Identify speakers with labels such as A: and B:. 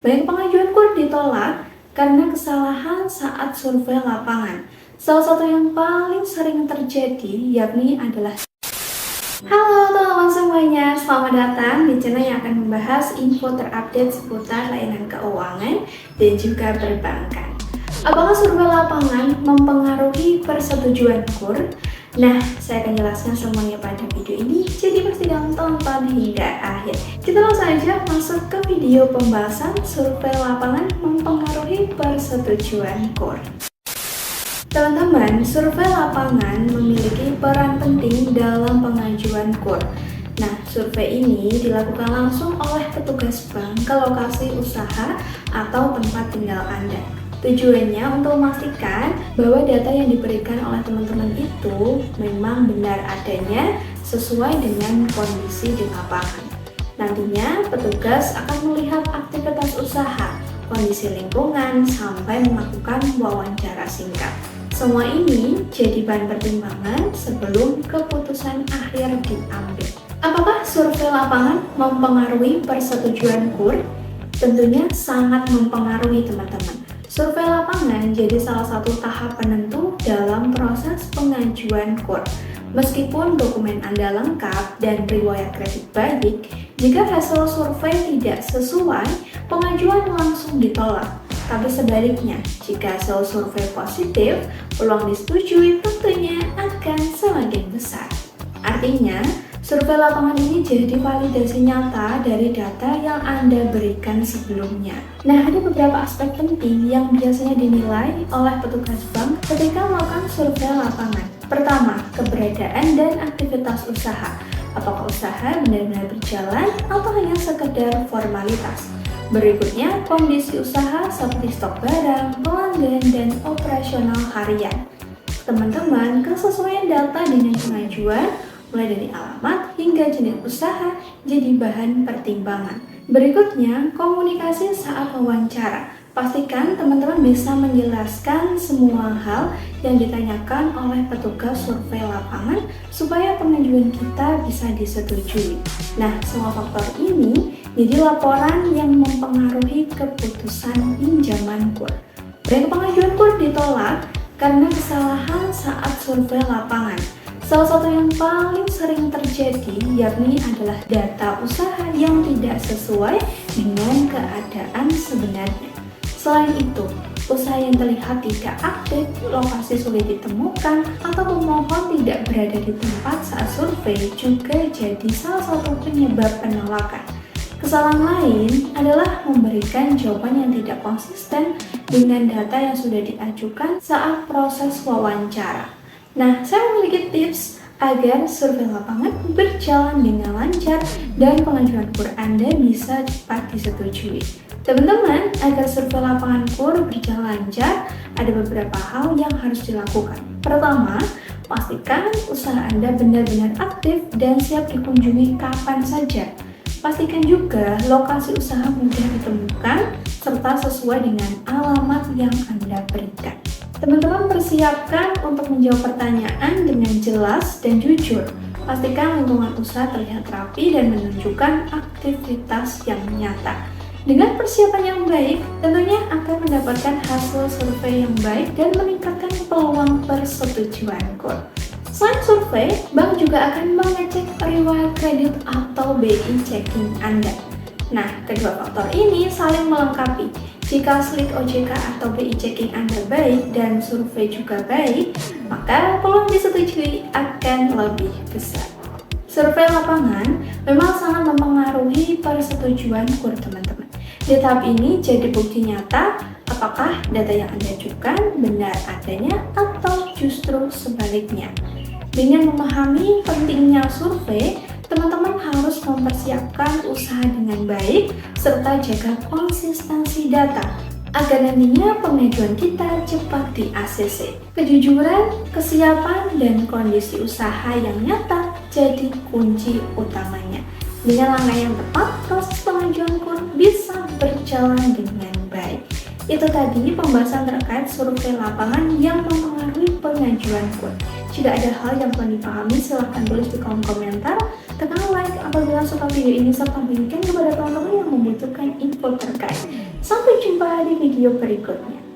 A: Banyak pengajuan KUR ditolak karena kesalahan saat survei lapangan. Salah satu yang paling sering terjadi yakni adalah Halo teman-teman semuanya, selamat datang di channel yang akan membahas info terupdate seputar layanan keuangan dan juga perbankan. Apakah survei lapangan mempengaruhi persetujuan KUR? Nah, saya akan jelaskan semuanya pada video ini, jadi pastikan tonton hingga akhir. Kita langsung saja masuk ke video pembahasan survei lapangan mempengaruhi persetujuan KUR. Teman-teman, survei lapangan memiliki peran penting dalam pengajuan KUR. Nah, survei ini dilakukan langsung oleh petugas bank ke lokasi usaha atau tempat tinggal Anda. Tujuannya untuk memastikan bahwa data yang diberikan oleh teman-teman itu memang benar adanya sesuai dengan kondisi di lapangan. Nantinya, petugas akan melihat aktivitas usaha, kondisi lingkungan, sampai melakukan wawancara singkat. Semua ini jadi bahan pertimbangan sebelum keputusan akhir diambil. Apakah survei lapangan mempengaruhi persetujuan KUR? Tentunya sangat mempengaruhi teman-teman. Survei lapangan jadi salah satu tahap penentu dalam proses pengajuan KUR. Meskipun dokumen Anda lengkap dan riwayat kredit baik, jika hasil survei tidak sesuai, pengajuan langsung ditolak. Tapi sebaliknya, jika hasil survei positif, peluang disetujui tentunya akan semakin besar. Artinya, survei lapangan ini jadi validasi nyata dari data yang Anda berikan sebelumnya. Nah, ada beberapa aspek penting yang biasanya dinilai oleh petugas bank ketika melakukan survei lapangan. Pertama, keberadaan dan aktivitas usaha. Apakah usaha benar-benar berjalan atau hanya sekedar formalitas? Berikutnya, kondisi usaha seperti stok barang, pelanggan, dan operasional harian. Teman-teman, kesesuaian data dengan pengajuan, mulai dari alamat hingga jenis usaha, jadi bahan pertimbangan. Berikutnya, komunikasi saat wawancara. Pastikan teman-teman bisa menjelaskan semua hal yang ditanyakan oleh petugas survei lapangan supaya pengajuan kita bisa disetujui. Nah, semua faktor ini jadi laporan yang mempengaruhi keputusan pinjaman KUR. Banyak pengajuan KUR ditolak karena kesalahan saat survei lapangan. Salah satu yang paling sering terjadi yakni adalah data usaha yang tidak sesuai dengan keadaan sebenarnya. Selain itu, usaha yang terlihat tidak aktif, lokasi sulit ditemukan, atau pemohon tidak berada di tempat saat survei juga jadi salah satu penyebab penolakan. Kesalahan lain adalah memberikan jawaban yang tidak konsisten dengan data yang sudah diajukan saat proses wawancara. Nah, saya memiliki tips agar survei lapangan berjalan dengan lancar dan pengajuan KUR Anda bisa cepat disetujui. Teman-teman, agar survei lapangan KUR berjalan lancar, ada beberapa hal yang harus dilakukan. Pertama, pastikan usaha Anda benar-benar aktif dan siap dikunjungi kapan saja. Pastikan juga lokasi usaha mudah ditemukan serta sesuai dengan alamat yang Anda berikan. Teman-teman persiapkan untuk menjawab pertanyaan dengan jelas dan jujur. Pastikan lingkungan usaha terlihat rapi dan menunjukkan aktivitas yang nyata. Dengan persiapan yang baik, tentunya akan mendapatkan hasil survei yang baik dan meningkatkan peluang persetujuan KUR. Selain survei, bank juga akan mengecek riwayat kredit atau BI checking Anda. Nah, kedua faktor ini saling melengkapi. Jika slip OJK atau BI checking Anda baik dan survei juga baik, maka peluang disetujui akan lebih besar. Survei lapangan memang sangat mempengaruhi persetujuan KUR teman-teman. Di tahap ini jadi bukti nyata apakah data yang Anda ajukan benar adanya atau justru sebaliknya. Dengan memahami pentingnya survei, teman-teman harus mempersiapkan usaha dengan baik serta jaga konsistensi data agar nantinya pengajuan kita cepat di ACC. Kejujuran, kesiapan, dan kondisi usaha yang nyata jadi kunci utamanya. Dengan langkah yang tepat, proses pengajuan KUR bisa berjalan dengan baik. Itu tadi pembahasan terkait survei lapangan yang mempengaruhi pengajuan KUR. Jika ada hal yang perlu dipahami, silahkan tulis di kolom komentar. Tekan like apabila suka video ini serta bagikan kepada teman-teman yang membutuhkan info terkait. Sampai jumpa di video berikutnya.